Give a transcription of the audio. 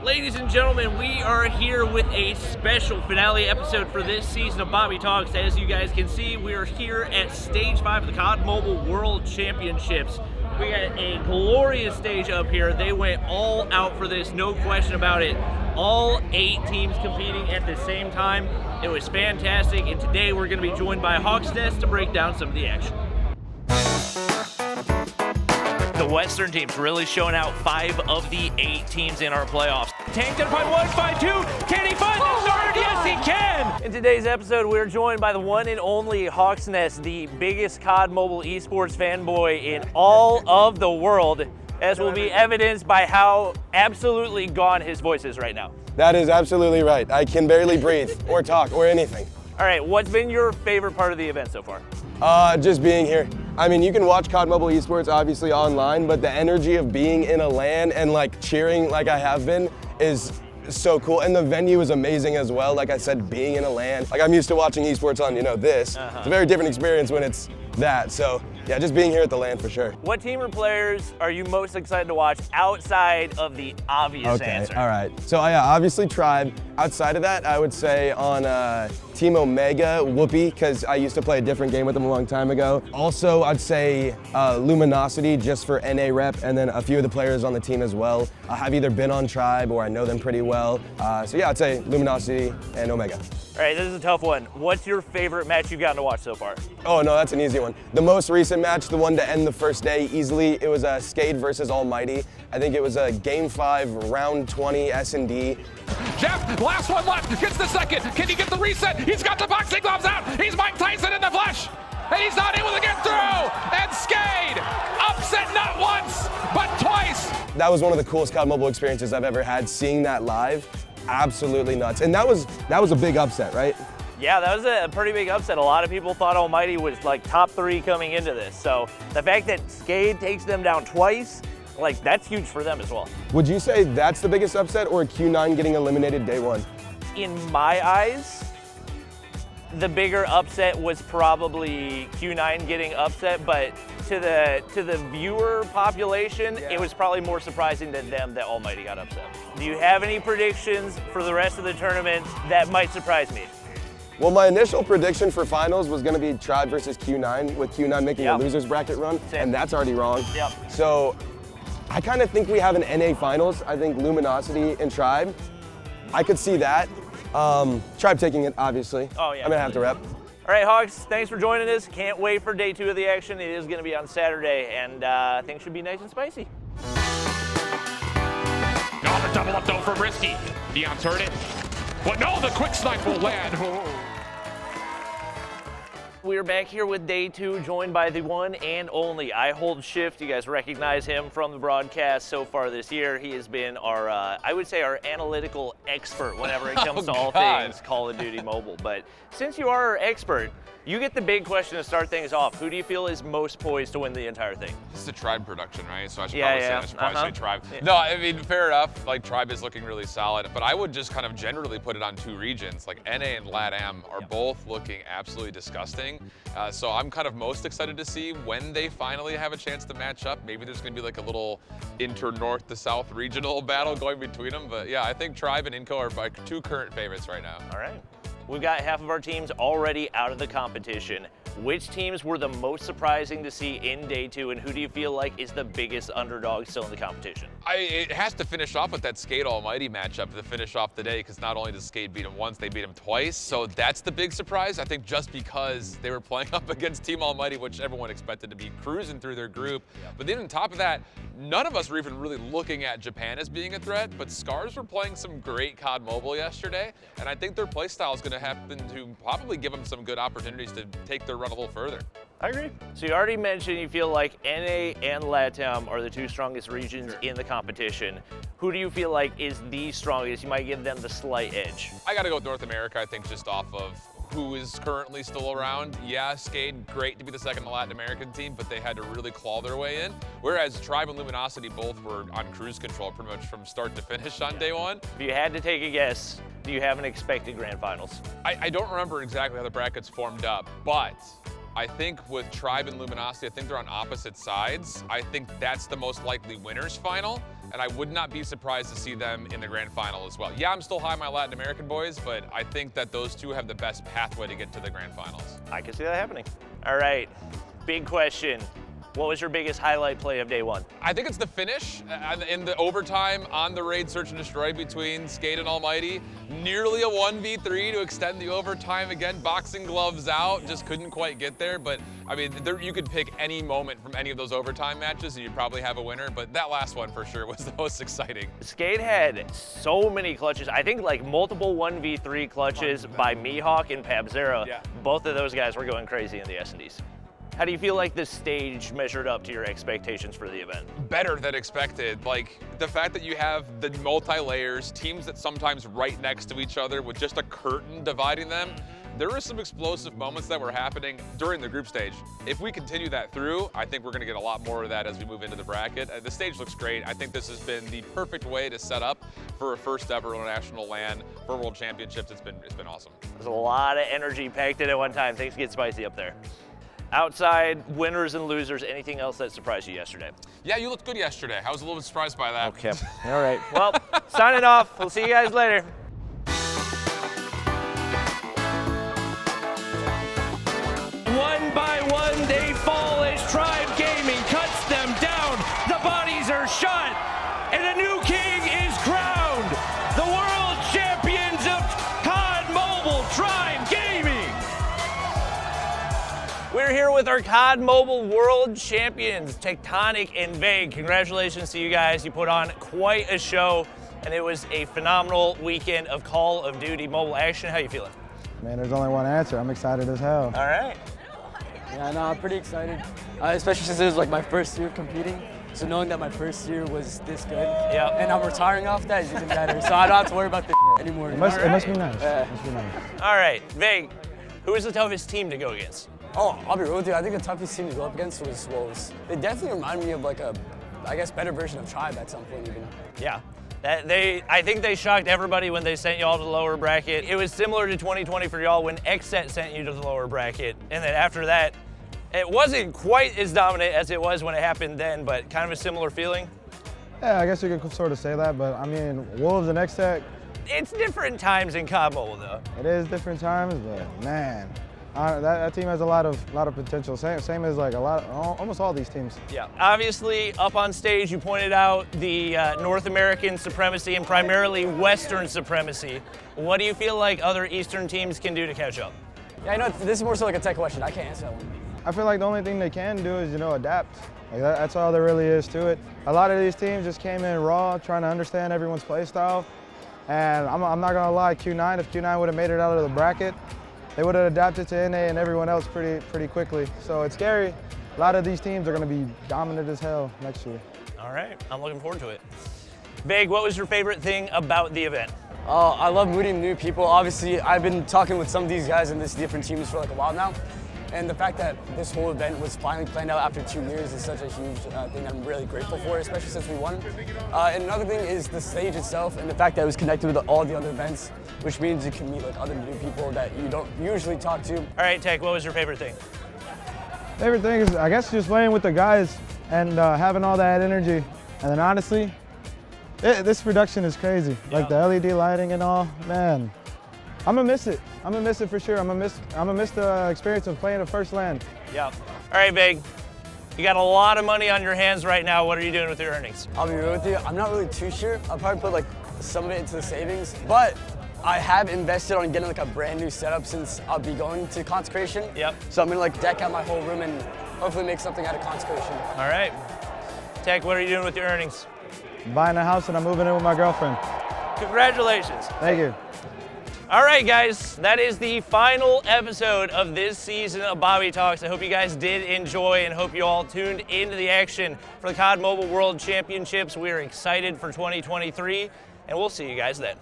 Ladies and gentlemen, we are here with a special finale episode for this season of Bobby Talks. As you guys can see, we are here at Stage 5 of the COD Mobile World Championships. We got a glorious stage up here. They went all out for this, no question about it. All 8 teams competing at the same time. It was fantastic, and today we're going to be joined by Hawk's Nest to break down some of the action. The Western teams really showing out 5 of the 8 teams in our playoffs. Tank gonna find 1, find 2. Can he find the third? Yes, he can! In today's episode, we're joined by the one and only Hawk's Nest, the biggest COD Mobile esports fanboy in all of the world, as will be evidenced by how absolutely gone his voice is right now. That is absolutely right. I can barely breathe or talk or anything. All right, what's been your favorite part of the event so far? Just being here. I mean, you can watch COD Mobile Esports obviously online, but the energy of being in a LAN and like cheering like I have been is so cool. And the venue is amazing as well. Like I said, being in a LAN, like I'm used to watching esports on, this. It's a very different experience when it's that. So yeah, just being here at the LAN for sure. What team or players are you most excited to watch outside of the obvious answer? All right. So yeah, obviously Tribe. Outside of that, I would say on Team Omega, Whoopi, because I used to play a different game with them a long time ago. Also, I'd say Luminosity, just for NA rep, and then a few of the players on the team as well. I have either been on Tribe or I know them pretty well. So yeah, I'd say Luminosity and Omega. All right, this is a tough one. What's your favorite match you've gotten to watch so far? Oh no, that's an easy one. The most recent match, the one to end the first day easily, it was Skade versus Almighty. I think it was a Game 5, Round 20 S&D. Jeff, last one left, gets the second. Can he get the reset? He's got the boxing gloves out. He's Mike Tyson in the flesh. And he's not able to get through. And Skade, upset not once, but twice. That was one of the coolest COD Mobile experiences I've ever had, seeing that live. Absolutely nuts. And that was a big upset, right? Yeah, that was a pretty big upset. A lot of people thought Almighty was like top 3 coming into this. So the fact that Skade takes them down twice, like that's huge for them as well. Would you say that's the biggest upset, or Q9 getting eliminated day 1? In my eyes, the bigger upset was probably Q9 getting upset, but to the viewer population, It was probably more surprising to them that Almighty got upset. Do you have any predictions for the rest of the tournament that might surprise me? Well, my initial prediction for finals was going to be Tribe versus Q9, with Q9 making a loser's bracket run, and that's already wrong. Yep. So I kind of think we have an NA finals. I think Luminosity and Tribe. I could see that. Tribe taking it, obviously. Oh, yeah. I'm going to have to rep. All right, Hawks, thanks for joining us. Can't wait for day 2 of the action. It is going to be on Saturday, and things should be nice and spicy. No, the double up though for Risky. Deon's heard it. But no, the quick snipe will land. We're back here with day 2, joined by the one and only I Hold Shift. You guys recognize him from the broadcast so far this year. He has been our, I would say, our analytical expert whenever it comes to all things Call of Duty Mobile. But since you are our expert, you get the big question to start things off. Who do you feel is most poised to win the entire thing? This is a Tribe production, right? So I should probably say Tribe. Yeah. No, I mean, fair enough. Like, Tribe is looking really solid, but I would just kind of generally put it on 2 regions. Like, NA and LATAM are both looking absolutely disgusting. So I'm kind of most excited to see when they finally have a chance to match up. Maybe there's going to be like a little inter-north to south regional battle going between them. But yeah, I think Tribe and Inco are my 2 current favorites right now. All right. We've got half of our teams already out of the competition. Which teams were the most surprising to see in day 2, and who do you feel like is the biggest underdog still in the competition? It has to finish off with that Skade Almighty matchup to finish off the day, because not only does Skade beat him once, they beat him twice. So that's the big surprise, I think, just because they were playing up against Team Almighty, which everyone expected to be cruising through their group. But then on top of that, none of us were even really looking at Japan as being a threat, but Scars were playing some great COD Mobile yesterday, and I think their playstyle is going to happen to probably give them some good opportunities to take their run a little further. I agree. So you already mentioned you feel like NA and LATAM are the 2 strongest regions in the competition. Who do you feel like is the strongest? You might give them the slight edge. I got to go with North America, I think, just off of who is currently still around. Yeah, Skade, great to be the second Latin American team, but they had to really claw their way in. Whereas Tribe and Luminosity both were on cruise control pretty much from start to finish on day 1. If you had to take a guess, do you have an expected grand finals? I don't remember exactly how the brackets formed up, but I think with Tribe and Luminosity, I think they're on opposite sides. I think that's the most likely winners final. and I would not be surprised to see them in the grand final as well. Yeah, I'm still high on my Latin American boys, but I think that those two have the best pathway to get to the grand finals. I can see that happening. All right, big question. What was your biggest highlight play of day one? I think it's the finish in the overtime on the raid search and destroy between Skate and Almighty. Nearly a 1v3 to extend the overtime again. Boxing gloves out, just couldn't quite get there. But I mean, you could pick any moment from any of those overtime matches and you'd probably have a winner. But that last one for sure was the most exciting. Skate had so many clutches. I think like multiple 1v3 clutches by Mihawk and Pabzera. Yeah. Both of those guys were going crazy in the S&Ds. How do you feel like this stage measured up to your expectations for the event? Better than expected. Like the fact that you have the multi-layers, teams that sometimes right next to each other with just a curtain dividing them. There were some explosive moments that were happening during the group stage. If we continue that through, I think we're gonna get a lot more of that as we move into the bracket. The stage looks great. I think this has been the perfect way to set up for a first ever international LAN for World Championships. It's been awesome. There's a lot of energy packed in at one time. Things get spicy up there. Outside, winners and losers, anything else that surprised you yesterday? Yeah, you looked good yesterday. I was a little bit surprised by that. Okay, all right. Well, signing off. We'll see you guys later. One by one, they fall as Tribe Gaming cuts them down. The bodies are shot, and a new king is crowned. The world champions of COD Mobile, Tribe Gaming. We're here with our COD Mobile World Champions, Tectonic and Vague. Congratulations to you guys. You put on quite a show, and it was a phenomenal weekend of Call of Duty mobile action. How you feeling? Man, there's only one answer. I'm excited as hell. All right. Yeah, no, I'm pretty excited, especially since it was like my first year competing. So knowing that my first year was this good, Yep. and I'm retiring off that is even better. So I don't have to worry about this anymore. It must be nice. Yeah. It must be nice. All right, Vague, who is the toughest team to go against? Oh, I'll be real with you. I think the toughest team to go up against was Wolves. They definitely remind me of like a, I guess, better version of Tribe at some point even. Yeah. I think they shocked everybody when they sent y'all to the lower bracket. It was similar to 2020 for y'all when XSET sent you to the lower bracket. And then after that, it wasn't quite as dominant as it was when it happened then, but kind of a similar feeling. Yeah, I guess you could sort of say that, but I mean, Wolves and XTech, It's different times in COD Mobile though. it is different times, but man, that team has a lot of potential. Same as like almost all these teams. Yeah. Obviously, up on stage, you pointed out the North American supremacy and primarily Western supremacy. What do you feel like other Eastern teams can do to catch up? Yeah, I know this is more so like a tech question. I can't answer that one. I feel like the only thing they can do is, adapt. Like that's all there really is to it. A lot of these teams just came in raw, trying to understand everyone's play style. And I'm not gonna lie, Q9, if Q9 would have made it out of the bracket, they would have adapted to NA and everyone else pretty quickly. So it's scary. A lot of these teams are gonna be dominant as hell next year. All right, I'm looking forward to it. Vague, what was your favorite thing about the event? I love meeting new people. Obviously, I've been talking with some of these guys in these different teams for like a while now. And the fact that this whole event was finally planned out after 2 years is such a huge thing that I'm really grateful for, especially since we won. And another thing is the stage itself and the fact that it was connected with all the other events, which means you can meet like other new people that you don't usually talk to. All right, Tech, what was your favorite thing? Favorite thing is, I guess, just playing with the guys and having all that energy. And then honestly, this production is crazy. Like the LED lighting and all, man. I'm gonna miss it. I'm gonna miss it for sure. I'm gonna miss the experience of playing a first LAN. Yeah. All right, Vague. You got a lot of money on your hands right now. What are you doing with your earnings? I'll be real with you, I'm not really too sure. I'll probably put like some of it into the savings, but I have invested on getting like a brand new setup since I'll be going to consecration. Yep. So I'm gonna like deck out my whole room and hopefully make something out of consecration. All right. Tech, what are you doing with your earnings? Buying a house and I'm moving in with my girlfriend. Congratulations. Thank you. All right, guys, that is the final episode of this season of Bobby Talks. I hope you guys did enjoy and hope you all tuned into the action for the COD Mobile World Championships. We are excited for 2023, and we'll see you guys then.